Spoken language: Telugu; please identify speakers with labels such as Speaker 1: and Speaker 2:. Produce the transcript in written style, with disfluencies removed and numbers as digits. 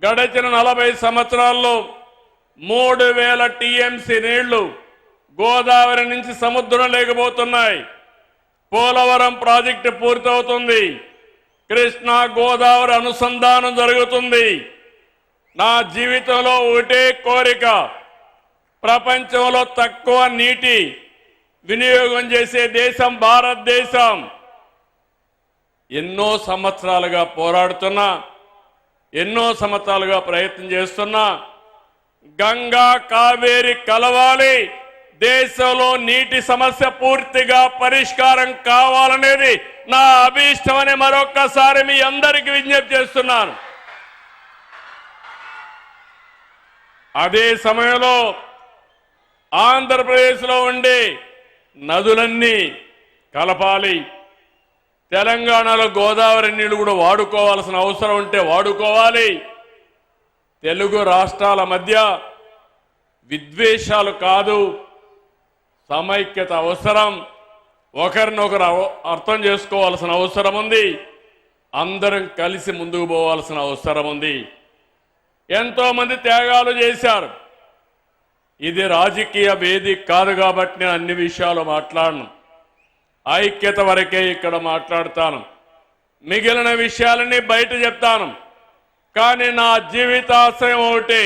Speaker 1: గడిచిన 40 సంవత్సరాల్లో 3000 టీఎంసీ నీళ్లు గోదావరి నుంచి సముద్రం లేకపోతున్నాయి. పోలవరం ప్రాజెక్టు పూర్తవుతుంది. కృష్ణా గోదావరి అనుసంధానం జరుగుతుంది. నా జీవితంలో ఒకటే కోరిక, ప్రపంచంలో తక్కువ నీటి వినియోగం చేసే దేశం భారతదేశం. ఎన్నో సంవత్సరాలుగా పోరాడుతున్నా, ఎన్నో సంవత్సరాలుగా ప్రయత్నం చేస్తున్నా, గంగా కావేరి కలవాలి, దేశంలో నీటి సమస్య పూర్తిగా పరిష్కారం కావాలనేది నా అభీష్టమని మరొక్కసారి మీ అందరికీ విజ్ఞప్తి చేస్తున్నాను. అదే సమయంలో ఆంధ్రప్రదేశ్లో ఉండే నదులన్నీ కలపాలి. తెలంగాణలో గోదావరి నీళ్లు కూడా వాడుకోవాల్సిన అవసరం ఉంటే వాడుకోవాలి. తెలుగు రాష్ట్రాల మధ్య విద్వేషాలు కాదు, సమైక్యత అవసరం. ఒకరినొకరు అర్థం చేసుకోవాల్సిన అవసరం ఉంది. అందరం కలిసి ముందుకు పోవాల్సిన అవసరం ఉంది. ఎంతో మంది త్యాగాలు చేశారు. ఇది రాజకీయ వేదిక కాదు కాబట్టి నేను అన్ని విషయాలు మాట్లాడను. ఐక్యత వరకే ఇక్కడ మాట్లాడతాను. మిగిలిన విషయాలన్నీ బయట చెప్తాను. కానీ నా జీవితాశయం ఒకటి,